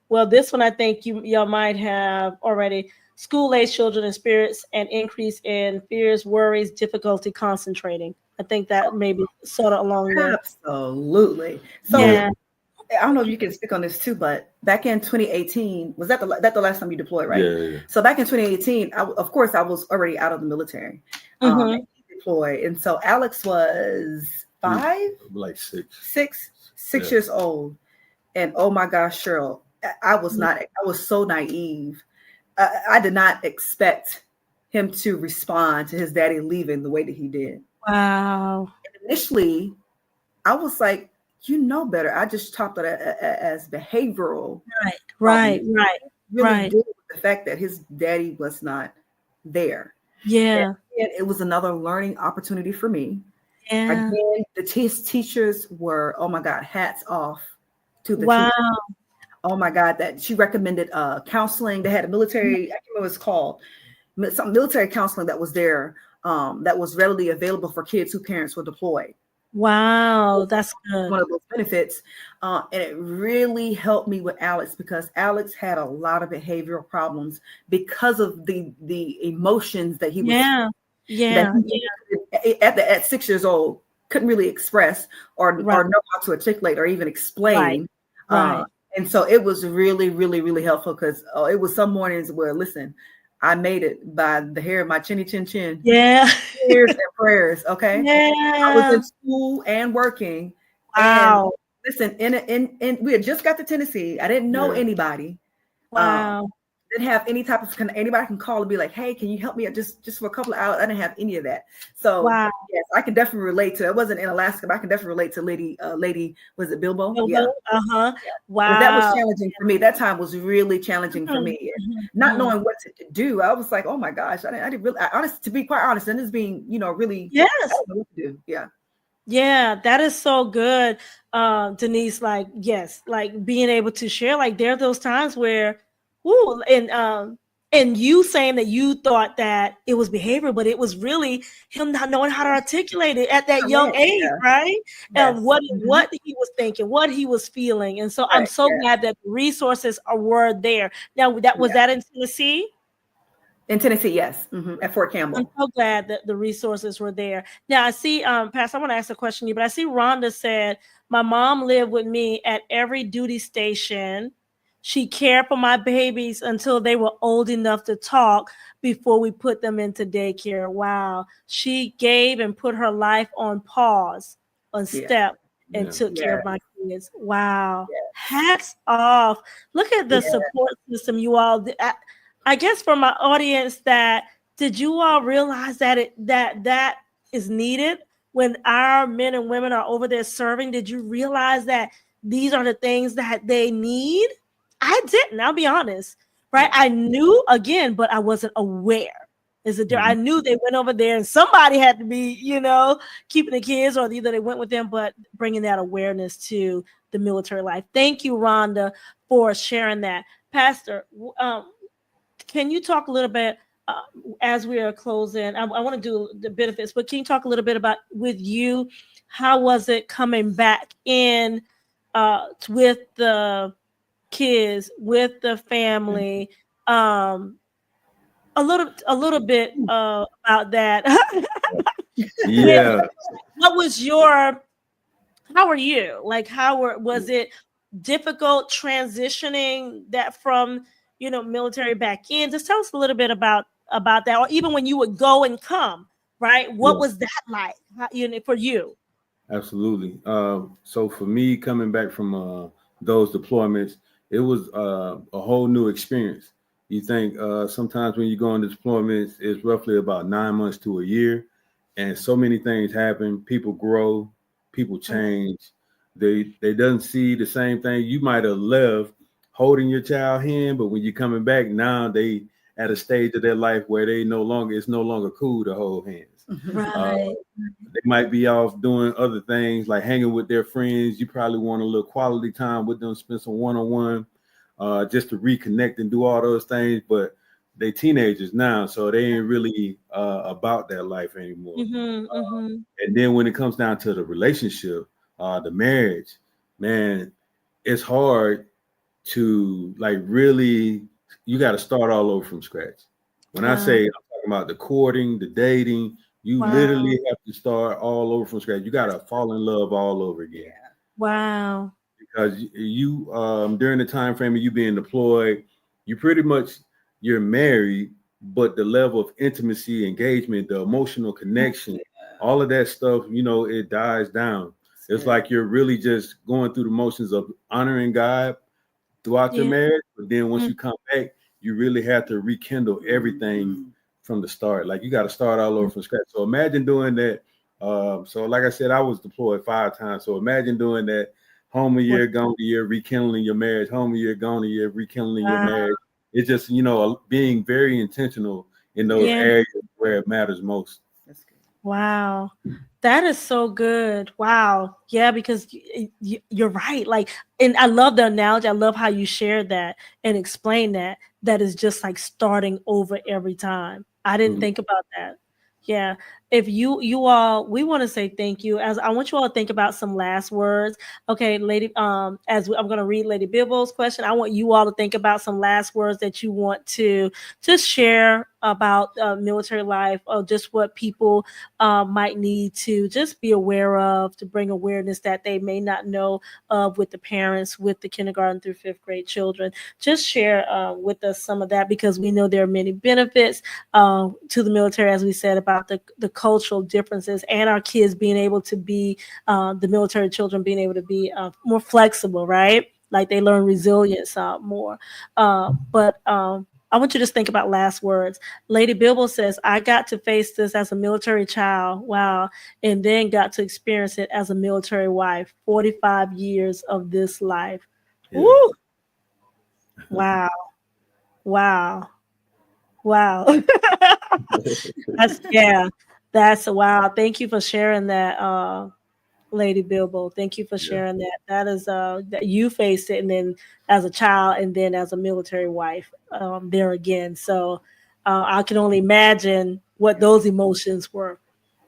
Well, this one I think y'all might have already. School-age children experience an increase in fears, worries, difficulty concentrating. I think that maybe sort of along there. Absolutely. So I don't know if you can speak on this too, but back in 2018, was that the last time you deployed, right? Yeah. So back in 2018, of course, I was already out of the military, deployed, and so Alex was 5, like 6 years old, and oh my gosh, Cheryl, I was so naive. I did not expect him to respond to his daddy leaving the way that he did. Wow. And initially, I was like, better. I just talked it as behavioral. Right. Really deal with the fact that his daddy was not there. Yeah. And it was another learning opportunity for me. Yeah. Again, his teachers were, oh my God, hats off to the wow. teachers. Oh my God, that she recommended counseling. They had a military, I can't remember what it's called, some military counseling that was there, that was readily available for kids whose parents were deployed. Wow, that's good. One of those benefits. And it really helped me with Alex, because Alex had a lot of behavioral problems because of the emotions that he was at 6 years old couldn't really express or know how to articulate or even explain. Right. And so it was really, really, really helpful, because it was some mornings where, listen, I made it by the hair of my chinny chin chin. Yeah. Tears and prayers. Okay. Yeah. I was in school and working. Wow. And listen, in we had just got to Tennessee. I didn't know anybody. Wow. didn't have any type of anybody can call and be like, hey, can you help me out just for a couple of hours? I didn't have any of that. So Wow. yes, I can definitely relate to it. I wasn't in Alaska, but I can definitely relate to lady, was it Bilbo? Bilbo? Yeah. Uh-huh. Yeah. Wow. That was challenging for me. That time was really challenging for me. Not knowing what to do. I was like, oh my gosh, I didn't really, honest, to be quite honest, and this being, really, yes. I don't know what to do. Yeah. Yeah, that is so good, Denise. Like, yes, like being able to share. Like, there are those times where, and you saying that you thought that it was behavior, but it was really him not knowing how to articulate it at that young age, Yeah. right? Yes. What he was thinking, what he was feeling, and so I'm so glad that the resources were there. Now, was that in Tennessee? In Tennessee, yes, at Fort Campbell. I'm so glad that the resources were there. Now I see, Pastor, I want to ask a question to you, but I see Rhonda said, my mom lived with me at every duty station. She cared for my babies until they were old enough to talk before we put them into daycare. Wow. She gave and put her life on pause, on step, and took care of my kids. Wow. Hats off. Look at the support system you all. I guess for my audience, did you all realize that that is needed when our men and women are over there serving? Did you realize that these are the things that they need? I didn't. I'll be honest, right? I knew again, but I wasn't aware. I knew they went over there and somebody had to be, keeping the kids, or either they went with them, but bringing that awareness to the military life. Thank you, Rhonda, for sharing that. Pastor, can you talk a little bit as we are closing? I want to do the benefits, but can you talk a little bit about with you? How was it coming back in with the kids, with the family? A little bit about that. Yeah. How are you? Like, was it difficult transitioning that from military back in? Just tell us a little bit about that, or even when you would go and come, right? What was that like, for you? Absolutely. So for me, coming back from those deployments, it was a whole new experience. You think sometimes when you go on deployments, it's roughly about 9 months to a year, and so many things happen. People grow, people change. They doesn't see the same thing. You might have left holding your child hand, but when you're coming back now, they at a stage of their life where it's no longer cool to hold hands. Right. They might be off doing other things like hanging with their friends. You probably want a little quality time with them, spend some one-on-one, just to reconnect and do all those things. But they teenagers now, so they ain't really about that life anymore. And then when it comes down to the relationship, the marriage, man, it's hard to really, you got to start all over from scratch. When I say, I'm talking about the courting, the dating, you literally have to start all over from scratch. You got to fall in love all over again. Wow. Because you during the time frame of you being deployed, you're married, but the level of intimacy, engagement, the emotional connection, all of that stuff, it dies down. It's like you're really just going through the motions of honoring God throughout your marriage, but then once you come back, you really have to rekindle everything from the start. Like, you got to start all over from scratch. So imagine doing that. So like I said, I was deployed 5 times. So imagine doing that, home a year, gone a year, rekindling your marriage, home a year, gone a year, rekindling your marriage. It's just, being very intentional in those areas where it matters most. That's good. Wow. That is so good. Wow. Yeah, because you're right. Like, and I love the analogy. I love how you shared that and explained that. That is just like starting over every time. I didn't think about that. Yeah. If you all, we want to say thank you. As I want you all to think about some last words. Okay, lady. I'm going to read Lady Bilbo's question. I want you all to think about some last words that you want to just share about military life, or just what people might need to just be aware of, to bring awareness that they may not know of with the parents, with the kindergarten through 5th grade children. Just share with us some of that, because we know there are many benefits to the military, as we said, about the cultural differences, and our kids being able to be, the military children being able to be more flexible, right? Like, they learn resilience more. But I want you to think about last words. Lady Bilbo says, I got to face this as a military child. Wow. And then got to experience it as a military wife. 45 years of this life. Yeah. Woo! Wow. Wow. Wow. That's wow. Thank you for sharing that, Lady Bilbo. Thank you for sharing that. That is that you faced it, and then as a child, and then as a military wife, there again. So I can only imagine what those emotions were.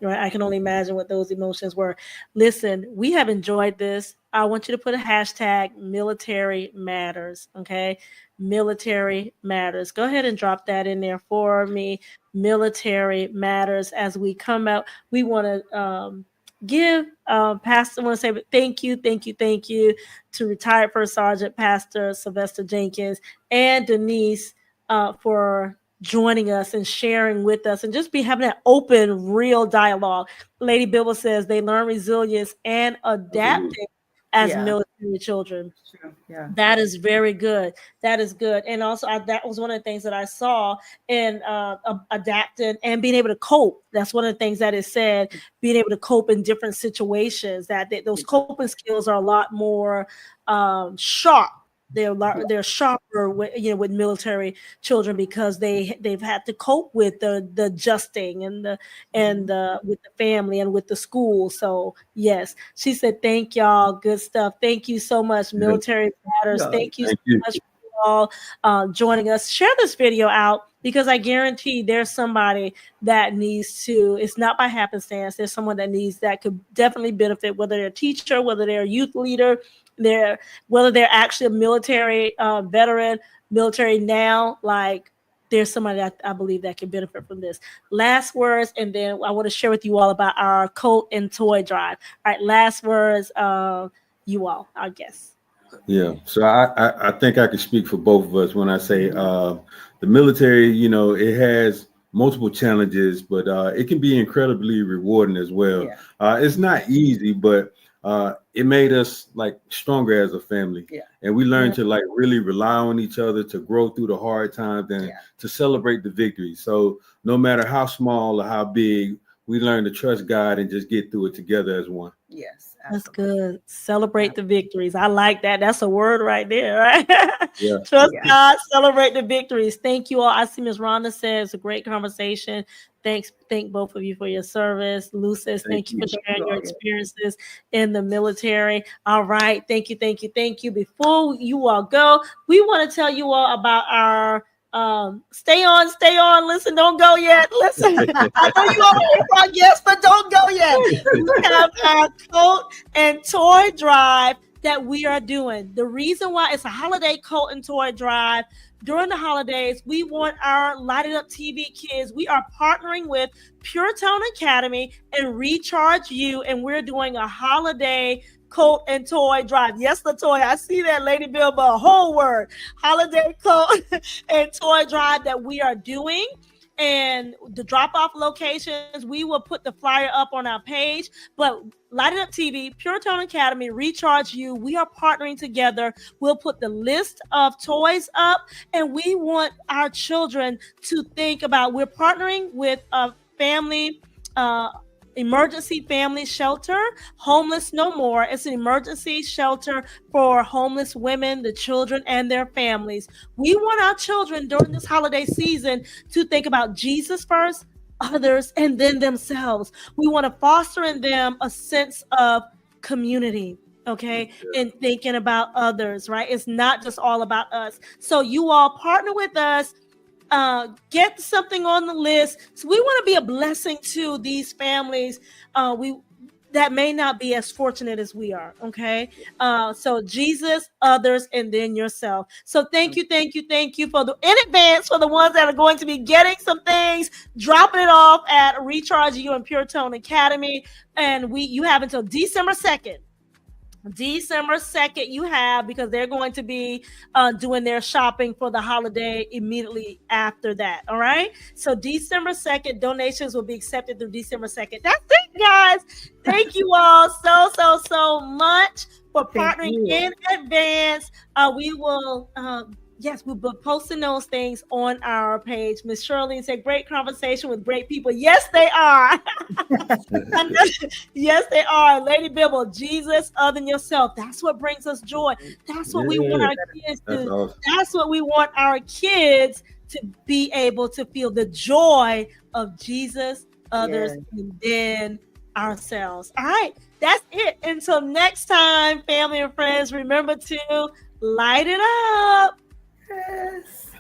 Right? I can only imagine what those emotions were. Listen, we have enjoyed this. I want you to put a hashtag military matters. Okay. Military matters. Go ahead and drop that in there for me. Military matters. As we come out, we want to give Pastor, I want to say thank you to retired First Sergeant Pastor Sylvester Jenkins and Denise for joining us and sharing with us and just be having that open, real dialogue. Lady Bilbo says they learn resilience and adapting as military children. True. Yeah. That is very good. That is good. And also that was one of the things that I saw in adapting and being able to cope. That's one of the things that is said, being able to cope in different situations, that those coping skills are a lot more sharp. They're sharper with military children because they've had to cope with the adjusting and with the family and with the school. So yes, she said, thank y'all. Good stuff. Thank you so much. Military matters. Thank you so much for you all joining us. Share this video out because I guarantee there's somebody that needs to. It's not by happenstance. There's someone that could definitely benefit, whether they're a teacher, whether they're a youth leader, whether they're actually a military veteran, military now, like there's somebody that I believe that can benefit from this. Last words, and then I want to share with you all about our coat and toy drive. All right, last words, you all, I guess. Yeah, so I think I can speak for both of us when I say the military, it has multiple challenges, but it can be incredibly rewarding as well. Yeah. It's not easy, but it made us like stronger as a family. Yeah. And we learned to like really rely on each other to grow through the hard times and to celebrate the victory. So no matter how small or how big, we learn to trust God and just get through it together as one. Yes. That's good. Celebrate the victories. I like that. That's a word right there, right? Yeah. Trust God, celebrate the victories. Thank you all. I see Ms. Rhonda says a great conversation. Thank both of you for your service. Lou says, thank you for sharing your experiences in the military. All right. Thank you. Before you all go, we want to tell you all about our stay on. Listen, don't go yet. Listen, I know you all hear our guests, but don't go yet. We have our coat and toy drive that we are doing. The reason why it's a holiday coat and toy drive during the holidays, we want our Light It Up TV kids. We are partnering with Pure Tone Academy and Recharge You, and we're doing a holiday coat and toy drive. Yes, the toy. I see that, Lady Bilbo, a whole word. Holiday coat and toy drive that we are doing. And the drop-off locations, we will put the flyer up on our page. But Light It Up TV, Pure Tone Academy, Recharge You, we are partnering together. We'll put the list of toys up, and we want our children to think about, we're partnering with a family, emergency family shelter, Homeless No More. It's an emergency shelter for homeless women, the children, and their families. We want our children during this holiday season to think about Jesus first, others, and then themselves. We want to foster in them a sense of community. Okay. And thinking about others, right? It's not just all about us. So you all partner with us. Get something on the list. So we want to be a blessing to these families that may not be as fortunate as we are. Okay. So Jesus, others, and then yourself. So thank you for in advance for the ones that are going to be getting some things, dropping it off at Recharge You and Pure Tone Academy. And you have until December 2nd. December 2nd you have, because they're going to be doing their shopping for the holiday immediately after that. All right. So December 2nd, donations will be accepted through December 2nd. That's it, guys. Thank you all so much for partnering in advance. We will Yes, we'll be posting those things on our page. Miss Shirley said, great conversation with great people. Yes, they are. Yes, they are. Lady Bibble, Jesus other than yourself. That's what brings us joy. That's what we want our kids to. Awesome. That's what we want our kids to be able to feel, the joy of Jesus, others, and then ourselves. All right, that's it. Until next time, family and friends, remember to light it up. Yes.